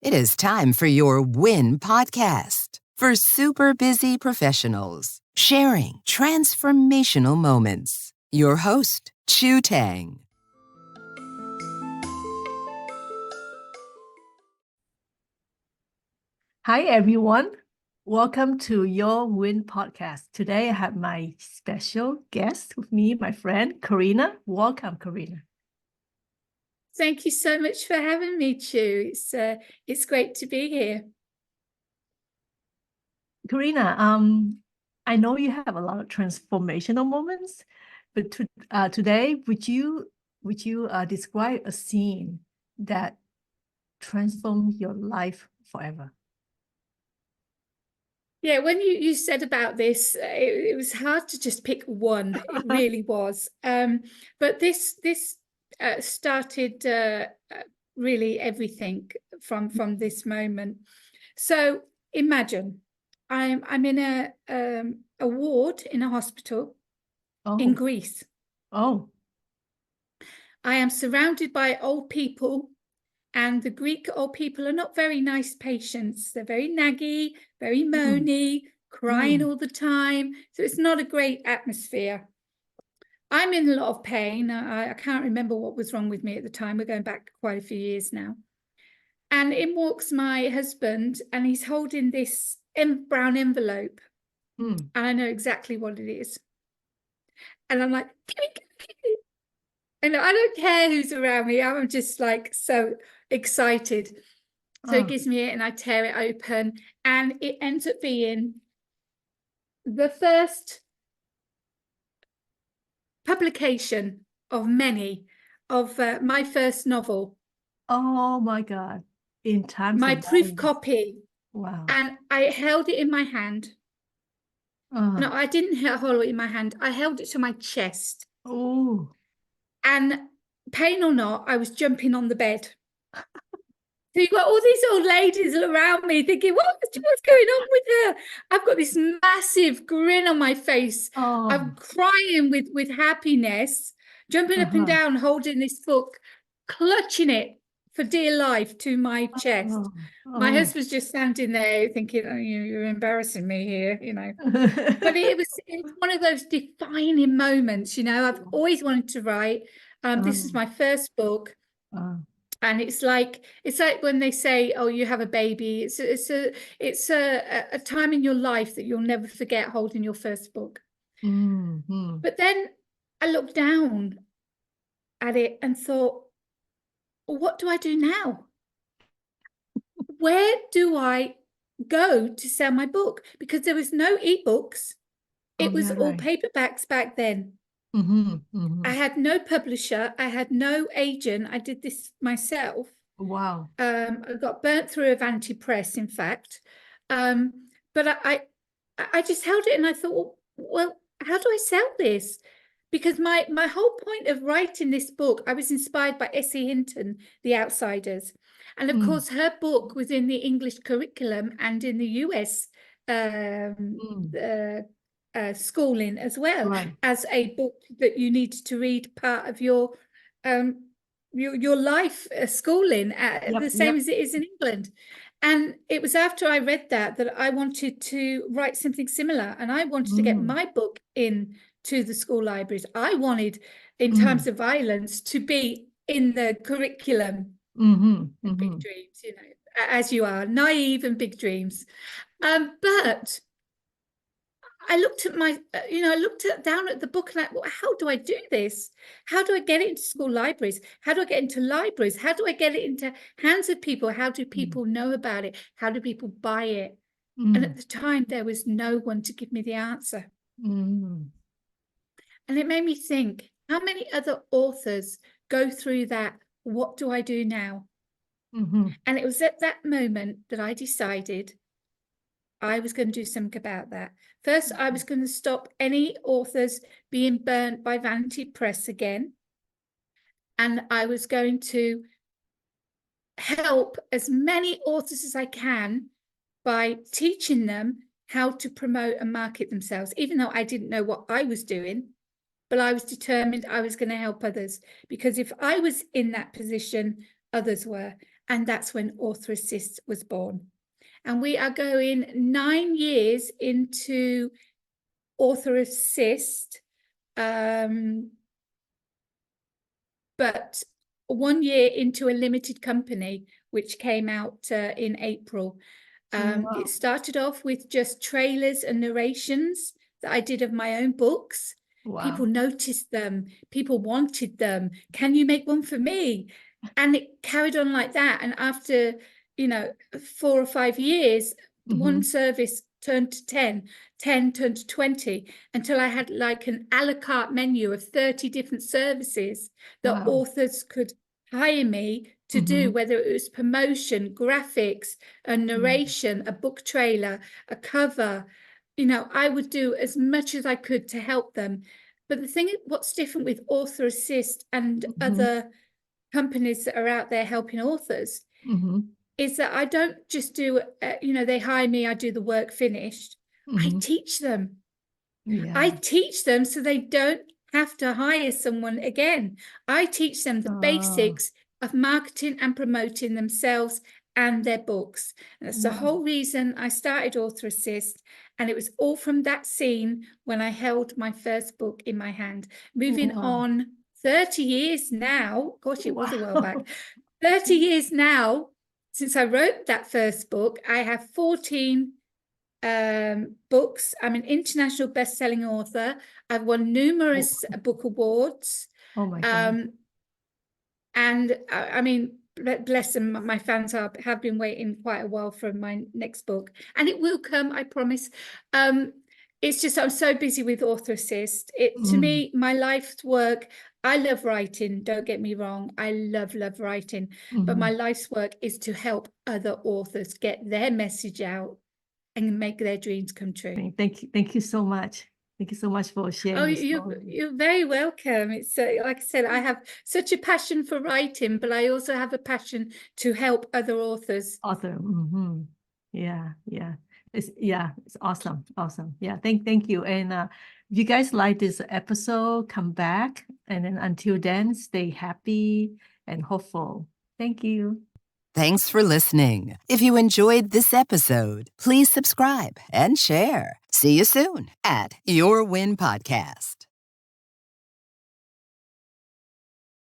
It is time for your Win podcast for super busy professionals sharing transformational moments. Your host, Chu Tang. Hi, everyone. Welcome to your Win podcast. Today, I have my special guest with me, my friend, Karina. Welcome, Karina. Thank you so much for having me, Chu. It's great to be here. Karina, I know you have a lot of transformational moments, but today, would you describe a scene that transformed your life forever? Yeah, when you said about this, it was hard to just pick one. It really was. But this started really everything from this moment. So imagine I'm in a ward in a hospital in Greece. Oh. I am surrounded by old people. And the Greek old people are not very nice patients. They're very naggy, very moany, crying all the time. So it's not a great atmosphere. I'm in a lot of pain. I can't remember what was wrong with me at the time. We're going back quite a few years now. And in walks my husband, and he's holding this brown envelope. And I know exactly what it is. And I'm like, and I don't care who's around me. I'm just like so excited. So he gives me it and I tear it open, and it ends up being the first publication of many of my first novel. Oh my God. In time. My proof copy. Wow. And I held it in my hand. No, I didn't hold it in my hand. I held it to my chest. Oh. And pain or not, I was jumping on the bed. So you've got all these old ladies around me thinking, what's going on with her? I've got this massive grin on my face. I'm crying with happiness, jumping up and down, holding this book, clutching it for dear life to my chest. My husband's just standing there thinking, oh, you're embarrassing me here, you know. But it was one of those defining moments, you know. I've always wanted to write. This is my first book. And it's like when they say, "Oh, you have a baby." It's a time in your life that you'll never forget, holding your first book. But then I looked down at it and thought, well, what do I do now? Where do I go to sell my book? Because there was no ebooks. It was all paperbacks back then. I had no publisher. I had no agent. I did this myself. Wow. I got burnt through a vanity press, in fact. But I just held it and I thought, well, how do I sell this? Because my whole point of writing this book, I was inspired by Essie Hinton, The Outsiders. And of course, her book was in the English curriculum and in the US schooling as well, as a book that you needed to read, part of your life schooling, the same as it is in England. And it was after I read that I wanted to write something similar, and I wanted to get my book in to the school libraries. I wanted, in Times of Violence, to be in the curriculum. Big dreams, you know, as you are, naive and big dreams. But I looked at down at the book and well, how do I do this? How do I get it into school libraries? How do I get into libraries? How do I get it into hands of people? How do people know about it? How do people buy it? And at the time, there was no one to give me the answer. And it made me think, how many other authors go through that? What do I do now? And it was at that moment that I decided I was going to do something about that. First, I was going to stop any authors being burnt by vanity press again. And I was going to help as many authors as I can by teaching them how to promote and market themselves, even though I didn't know what I was doing. But I was determined I was going to help others, because if I was in that position, others were. And that's when Author Assist was born. And we are going 9 years into Author Assist, but 1 year into a limited company, which came out in April. Wow. It started off with just trailers and narrations that I did of my own books. Wow. People noticed them. People wanted them. Can you make one for me? And it carried on like that. And after, 4 or 5 years, one service turned to 10 turned to 20, until I had like an a la carte menu of 30 different services that authors could hire me to do, whether it was promotion, graphics, a narration, a book trailer, a cover. I would do as much as I could to help them. But the thing, what's different with Author Assist and other companies that are out there helping authors, is that I don't just do, they hire me, I do the work finished. I teach them. Yeah. I teach them so they don't have to hire someone again. I teach them the basics of marketing and promoting themselves and their books. And that's the whole reason I started Author Assist. And it was all from that scene when I held my first book in my hand. Moving on 30 years now. Gosh, it was a while back. 30 years now since I wrote that first book. I have 14 books. I'm an international best-selling author. I've won numerous book awards. Oh my God. And I mean, bless them, my fans have been waiting quite a while for my next book, and it will come, I promise. It's just I'm so busy with Author Assist. To me, my life's work. I love writing, don't get me wrong. I love writing, but my life's work is to help other authors get their message out and make their dreams come true. Thank you so much. Thank you so much for sharing. Oh, you're very welcome. It's like I said, I have such a passion for writing, but I also have a passion to help other authors. Yeah. It's awesome. Yeah, thank you. And if you guys like this episode, come back. And then until then, stay happy and hopeful. Thank you. Thanks for listening. If you enjoyed this episode, please subscribe and share. See you soon at Your Win Podcast.